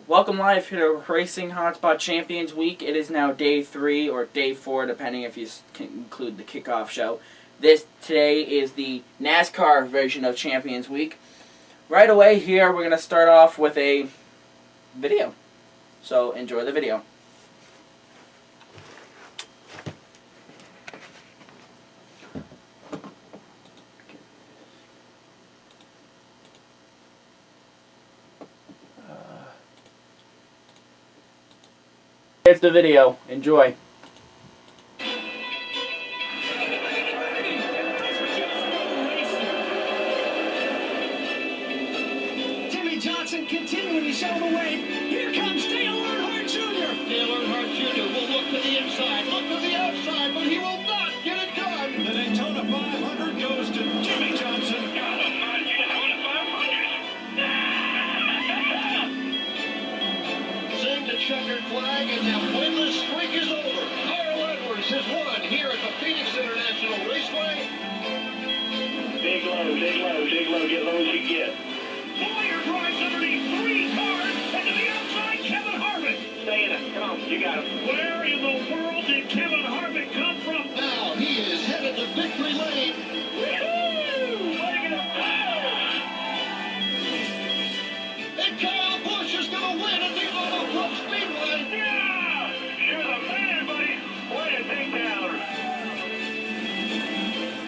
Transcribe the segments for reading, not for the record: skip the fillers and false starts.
Welcome live here to Racing Hotspot Champions Week. It is now day 3 or day 4, depending if you can include the kickoff show. Today is the NASCAR version of Champions Week. Right away here, we're going to start off with a video. So enjoy the video. Here's the video. Enjoy. Johnson continuing to show the way. Here comes Dale Earnhardt Jr. Dale Earnhardt Jr. will look to the inside, look to the outside, but he will not get it done. The Daytona 500 goes to Jimmy Johnson. Sing the checkered flag, and that winless streak is over. Carl Edwards has won here at the Phoenix International Raceway. Dig low, dig low, dig low, get low as you get. Boyer drives underneath 3 cars, and to the outside, Kevin Harvick. Stay in it. Come on, you got it. Where in the world did Kevin Harvick come from? Now he is headed to victory lane. Woo-hoo! Way to go. And Kyle Busch is going to win at the Auto Club Speedway. Yeah! You're the man, buddy. Way to take down.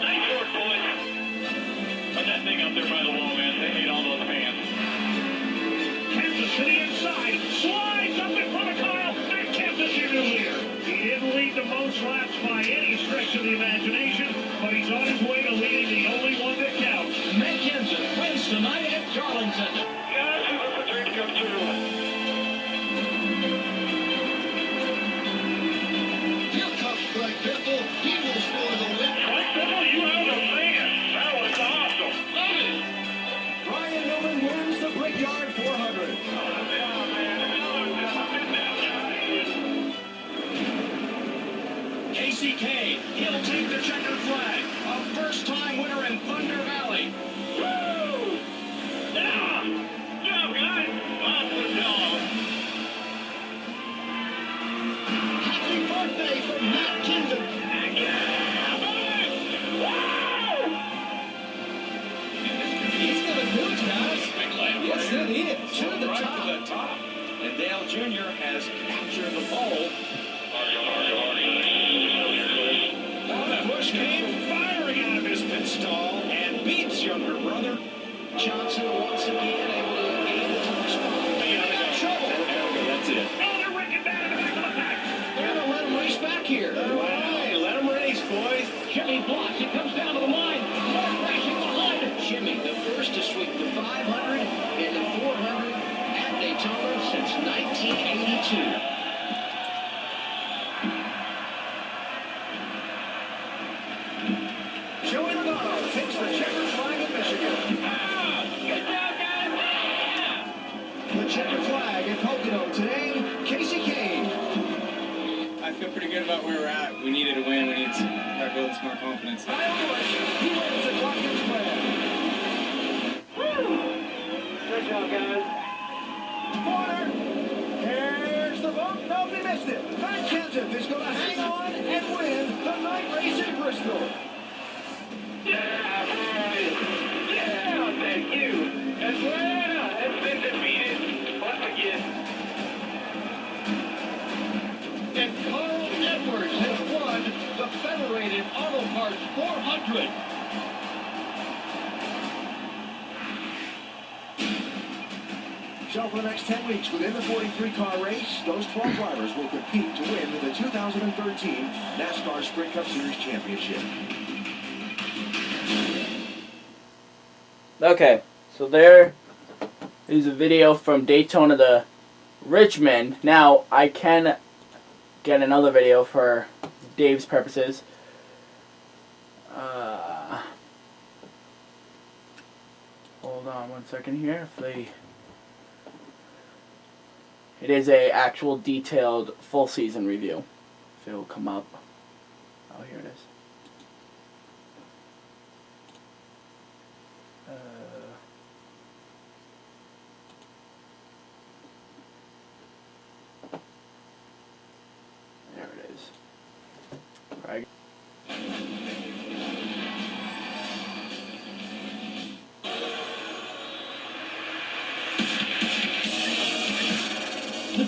Nice work, boys. Put that thing up there by the wall, man. They hate all those fans. Kansas City inside. Slides up in front of Kyle. And Kansas City leader. He didn't lead the most laps by any stretch of the imagination, but he's on his way to leading the only one that counts. McKenzie wins tonight at Darlington. Guys, who let the dream come true. Here comes Greg Biffle. He will score the win. Greg Biffle, you have a fan. That was awesome. Love it. Ryan Newman wins the Brickyard 400. KCK, he'll take the checkered flag. A first-time winner in Thunder Valley. Woo! Yeah! Yeah, guys! Awesome job! Happy birthday from Matt Kenseth. He's going to do it, guys. Yes, it is. To the top. And Dale Jr. has captured the pole. Busch came firing out of his pit stall and beats younger brother. Johnson once again able to respond. They got trouble. That's it. Oh, they're wrecking back in the back of the pack. They're going to let him race back here. Hey, let him race, boys. Jimmy blocks. He comes down to the line. Mark racing behind him. Jimmy, the first to sweep the 500 and the 400 at Daytona since 1982. Takes the checkered flag of Michigan. The checkered flag at Pocono today, Casey Kane. I feel pretty good about where we're at. We needed a win. We need to start building some more confidence. Kyle Busch, he wins the Watkins flag. Good job, guys. Corner. Here's the bump. Nobody missed it. Matt Kenseth is going to hang on and win the night race in Bristol. Yeah, thank you. Atlanta has been defeated once again. And Carl Edwards has won the Federated Auto Parts 400. So for the next 10 weeks within the 43-car race, those 12 drivers will compete to win the 2013 NASCAR Sprint Cup Series Championship. Okay, so there is a video from Daytona to Richmond. Now, I can get another video for Dave's purposes. Hold on one second here. It is a actual detailed full season review. If it will come up. Oh, here it is.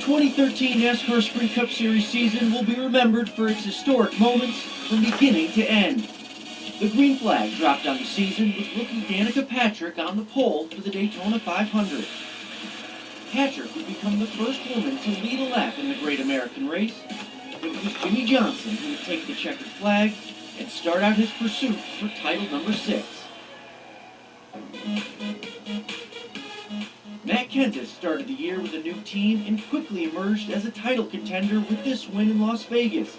2013 NASCAR Sprint Cup Series season will be remembered for its historic moments from beginning to end. The green flag dropped on the season with rookie Danica Patrick on the pole for the Daytona 500. Patrick would become the first woman to lead a lap in the Great American Race. It was Jimmy Johnson who would take the checkered flag and start out his pursuit for title number 6. Matt Kenseth started the year with a new team and quickly emerged as a title contender with this win in Las Vegas,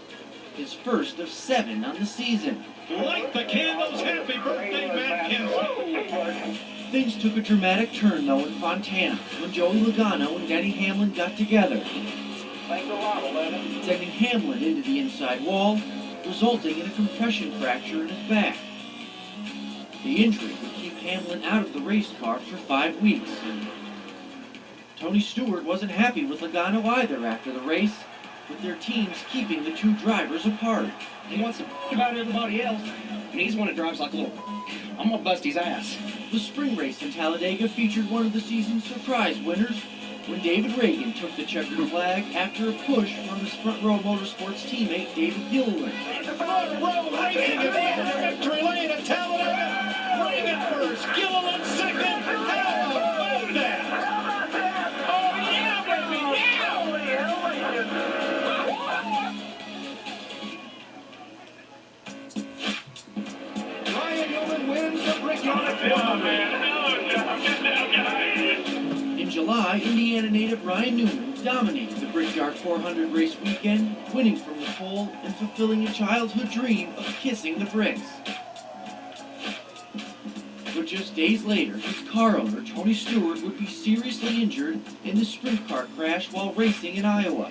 his first of 7 on the season. Light the candles, happy birthday, Matt Kenseth. Things took a dramatic turn, though, in Fontana when Joey Logano and Denny Hamlin got together, sending Hamlin into the inside wall, resulting in a compression fracture in his back. The injury would keep Hamlin out of the race car for 5 weeks. Tony Stewart wasn't happy with Logano either after the race, with their teams keeping the two drivers apart. He wants to about everybody else, and he's one that drives like a little. I'm gonna bust his ass. The spring race in Talladega featured one of the season's surprise winners when David Reagan took the checkered flag after a push from his front row motorsports teammate David Gilliland. The front row racing at the end of victory lane at Talladega. Reagan first, Gilliland second. How about that? Oh yeah, baby, Ryan Gilliland wins the Brickyard 400. In July, Indiana native Ryan Newman dominated the Brickyard 400 race weekend, winning from the pole and fulfilling a childhood dream of kissing the bricks. But just days later, his car owner, Tony Stewart, would be seriously injured in the sprint car crash while racing in Iowa.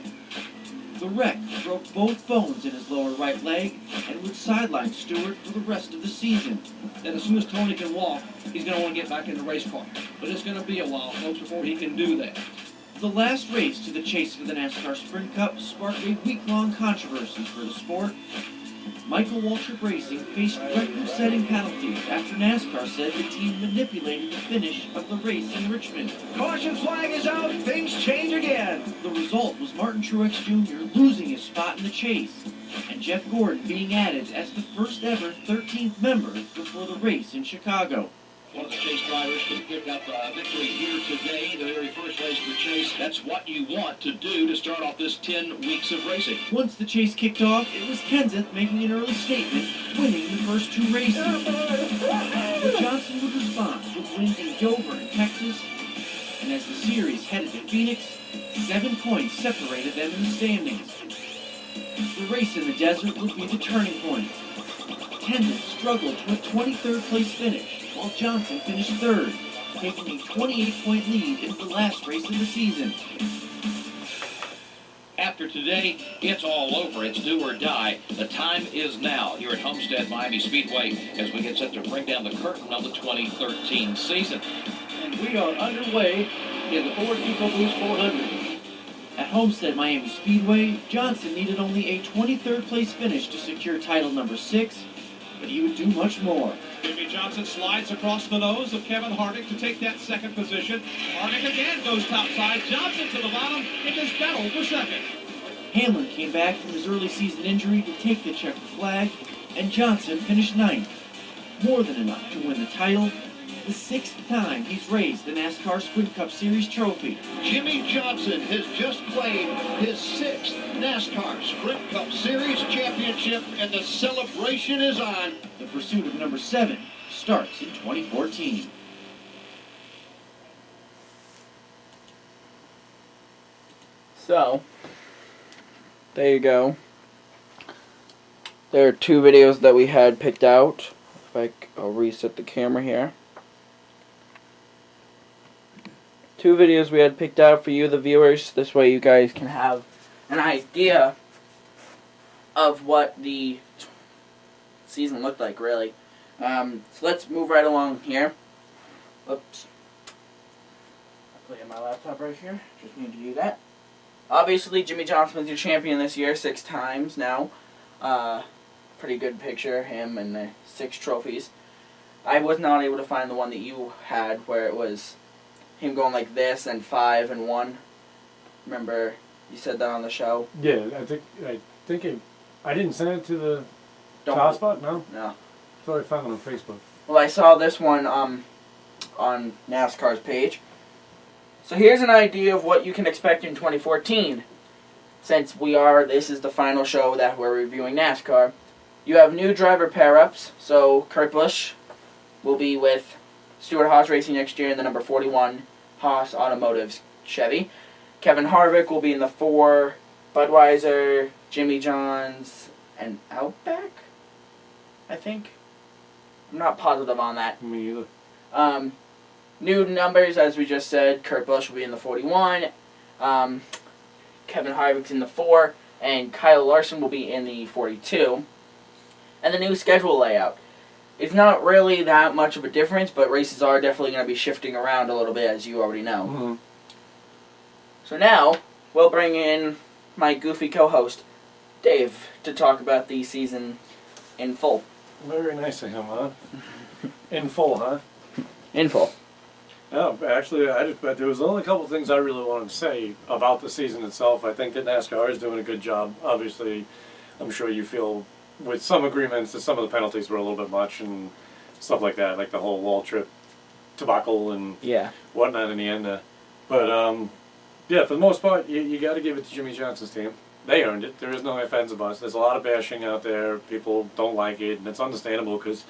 The wreck broke both bones in his lower right leg and would sideline Stewart for the rest of the season. And as soon as Tony can walk, he's gonna want to get back in the race car. But it's gonna be a while, folks, before he can do that. The last race to the chase for the NASCAR Sprint Cup sparked a week-long controversy for the sport. Michael Waltrip Racing faced record-setting penalties after NASCAR said the team manipulated the finish of the race in Richmond. Caution flag is out, things change again. The result was Martin Truex Jr. losing his spot in the chase, and Jeff Gordon being added as the first ever 13th member before the race in Chicago. One of the Chase drivers can pick up a victory here today, the very first race for Chase. That's what you want to do to start off this 10 weeks of racing. Once the chase kicked off, it was Kenseth making an early statement, winning the first 2 races. But Johnson would respond with wins in Dover and Texas, and as the series headed to Phoenix, 7 points separated them in the standings. The race in the desert would be the turning point. Kenseth struggled to a 23rd place finish, while Johnson finished 3rd, taking a 28-point lead in the last race of the season. After today, it's all over. It's do or die. The time is now here at Homestead Miami Speedway as we get set to bring down the curtain on the 2013 season. And we are underway in the Ford EcoBoost 400. At Homestead Miami Speedway, Johnson needed only a 23rd place finish to secure title number 6, but he would do much more. Jimmy Johnson slides across the nose of Kevin Harvick to take that second position. Harvick again goes topside. Johnson to the bottom in this battle for second. Hamlin came back from his early season injury to take the checkered flag, and Johnson finished 9th. More than enough to win the title, the 6th time he's raised the NASCAR Sprint Cup Series trophy. Jimmy Johnson has just claimed his 6th NASCAR Sprint Cup Series championship, and the celebration is on. The pursuit of number 7 starts in 2014. So, there you go. There are 2 videos that we had picked out. I'll reset the camera here. 2 videos we had picked out for you, the viewers. This way you guys can have an idea of what the season looked like, really. So let's move right along here. Oops. I'll put it in my laptop right here. Just need to do that. Obviously, Jimmy Johnson was your champion this year 6 times now. Pretty good picture, him and the 6 trophies. I was not able to find the one that you had where it was him going like this and 5 and 1. Remember, You said that on the show. Yeah, I didn't send it to the Hotspot. No, No. I thought I found it on Facebook. Well, I saw this one on NASCAR's page. So here's an idea of what you can expect in 2014. Since this is the final show that we're reviewing NASCAR. You have new driver pair-ups. So Kurt Busch will be with Stewart Haas Racing next year in the number 41 Haas Automotive's Chevy. Kevin Harvick will be in the 4 Budweiser, Jimmy John's, and Outback, I think. I'm not positive on that. Me either. New numbers, as we just said, Kurt Busch will be in the 41, Kevin Harvick's in the 4, and Kyle Larson will be in the 42. And the new schedule layout. It's not really that much of a difference, but races are definitely going to be shifting around a little bit, as you already know. Mm-hmm. So now, we'll bring in my goofy co-host, Dave, to talk about the season in full. Very nice of him, huh? In full, huh? In full. No, actually, but there was only a couple of things I really wanted to say about the season itself. I think that NASCAR is doing a good job. Obviously, I'm sure you feel with some agreements that some of the penalties were a little bit much and stuff like that, like the whole wall trip debacle and whatnot in the end. Yeah, for the most part, you got to give it to Jimmy Johnson's team. They earned it. There is no ifs, ands, or buts. There's a lot of bashing out there. People don't like it, and it's understandable because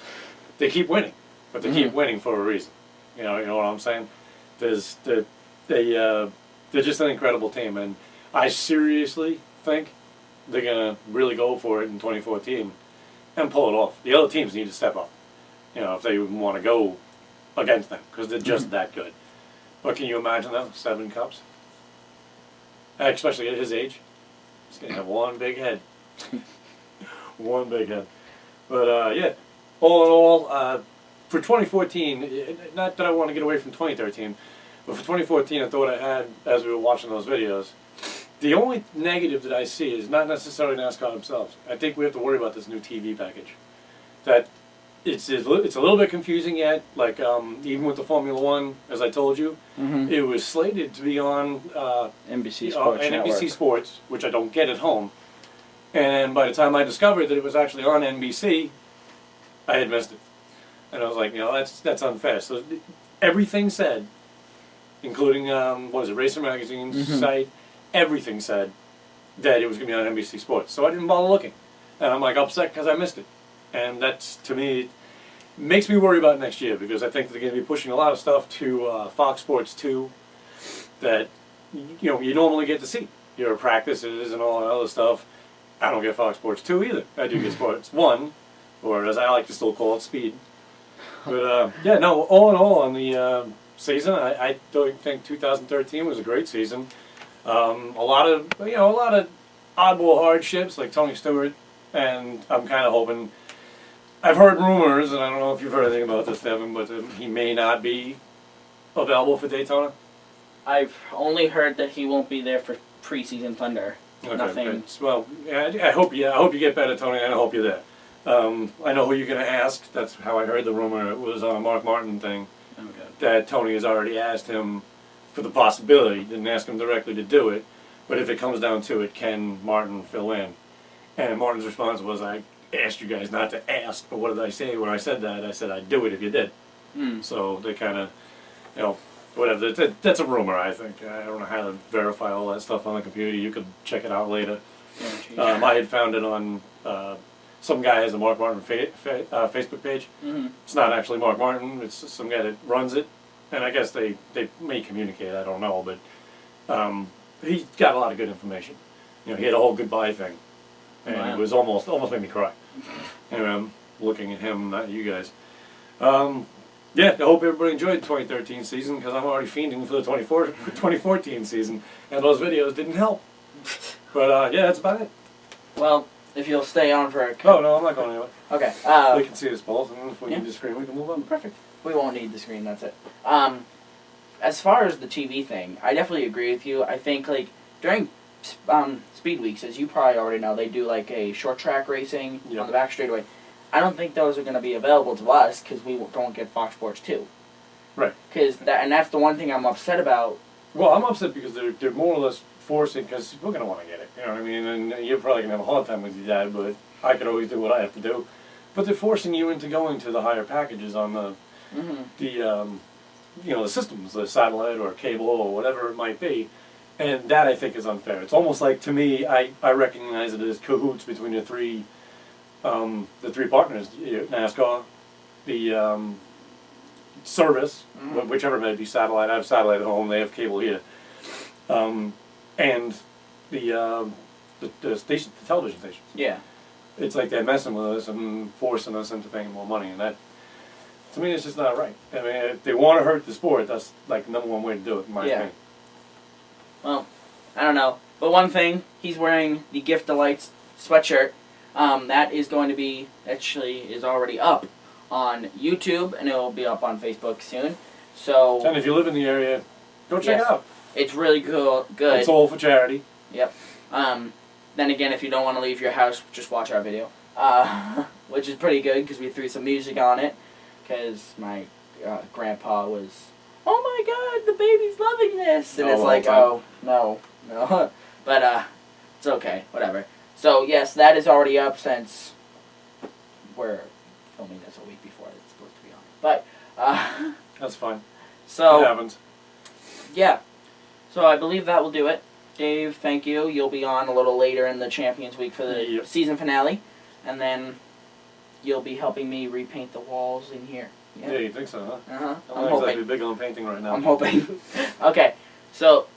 they keep winning. But they keep winning for a reason. You know what I'm saying? They're just an incredible team, and I seriously think they're gonna really go for it in 2014 and pull it off. The other teams need to step up. You know, if they want to go against them, because they're just that good. But can you imagine that? 7 cups, especially at his age. He's gonna have one big head. One big head. But yeah, all in all, for 2014, not that I want to get away from 2013, but for 2014, I thought I had, as we were watching those videos, the only negative that I see is not necessarily NASCAR themselves. I think we have to worry about this new TV package. That it's a little bit confusing yet. Like even with the Formula One, as I told you, it was slated to be on NBC Sports NBC Sports, which I don't get at home. And by the time I discovered that it was actually on NBC, I had missed it. And I was like, that's unfair. So everything said, including Racer Magazine's site, everything said that it was going to be on NBC Sports. So I didn't bother looking. And I'm like upset because I missed it. And that's, to me, makes me worry about next year because I think they're going to be pushing a lot of stuff to Fox Sports 2 that you normally get to see. Your practices and all that other stuff. I don't get Fox Sports 2 either. I do get Sports 1, or as I like to still call it, Speed. But yeah, no, all in all on the season, I don't think 2013 was a great season. A lot of oddball hardships like Tony Stewart, and I'm kind of hoping. I've heard rumors, and I don't know if you've heard anything about this, Devin, but he may not be available for Daytona. I've only heard that he won't be there for preseason Thunder. Okay, Nothing. Well, I hope you get better, Tony, and I hope you're there. I know who you're going to ask. That's how I heard the rumor. It was on a Mark Martin thing. Okay. That Tony has already asked him for the possibility. Didn't ask him directly to do it, but if it comes down to it, can Martin fill in? And Martin's response was, I asked you guys not to ask, but what did I say when I said that? I said I'd do it if you did. So they kind of, whatever. That's a rumor, I think. I don't know how to verify all that stuff on the computer. You could check it out later. I had found it on, some guy has a Mark Martin Facebook page. It's not actually Mark Martin. It's some guy that runs it. And I guess they may communicate. I don't know. But he got a lot of good information. He had a whole goodbye thing. And it was almost made me cry. Anyway, I'm looking at him, not you guys. Yeah, I hope everybody enjoyed the 2013 season because I'm already fiending for the 2014 season, and those videos didn't help. But yeah, that's about it. Well, if you'll stay on for a... Oh, no, I'm not going anywhere. Okay. They can see us both, and if we need the screen, we can move on. Perfect. We won't need the screen, that's it. As far as the TV thing, I definitely agree with you. I think, during speed weeks, as you probably already know, they do, a short track racing on the back straightaway. I don't think those are going to be available to us because we don't get Fox Sports 2. Right. And that's the one thing I'm upset about. Well, I'm upset because they're more or less forcing, because we're going to want to get it. You know what I mean? And you're probably going to have a hard time with your dad, but I could always do what I have to do. But they're forcing you into going to the higher packages on the the systems, the satellite or cable or whatever it might be. And that I think is unfair. It's almost like, to me, I recognize it as cahoots between the three partners, NASCAR, the service, whichever it may be, satellite. I have satellite at home. They have cable here, and the station, the television stations. Yeah. It's like they're messing with us and forcing us into paying more money, and that, to me, it's just not right. I mean, if they want to hurt the sport, that's like the number one way to do it, in my opinion. Well, I don't know. But one thing, he's wearing the Gift Delights sweatshirt. That is going to be, actually, is already up on YouTube, and it will be up on Facebook soon. So, and if you live in the area, go check it out. It's really good. It's all for charity. Yep. Then again, if you don't want to leave your house, just watch our video. Which is pretty good, because we threw some music on it. Because my grandpa was, oh my god, the baby's loving this! And it's like, oh, no. But, it's okay, whatever. So, yes, that is already up since we're filming this a week before it's supposed to be on. But, that's fine. So, it happens. Yeah. So, I believe that will do it. Dave, thank you. You'll be on a little later in the Champions Week for the season finale. And then you'll be helping me repaint the walls in here. Yeah, you think so, huh? Uh-huh. I'm not exactly big on painting right now. I'm hoping. Okay. So,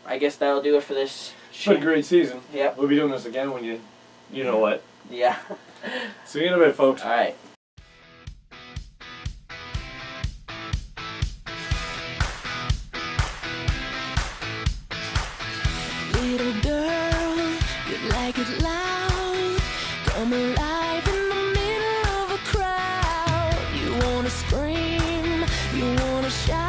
I guess that'll do it for this. It's been a great season. Yep. We'll be doing this again when you know what. Yeah. See you in a bit, folks. All right. Little girl, you like it loud. Come alive in the middle of a crowd. You wanna scream, you wanna shout.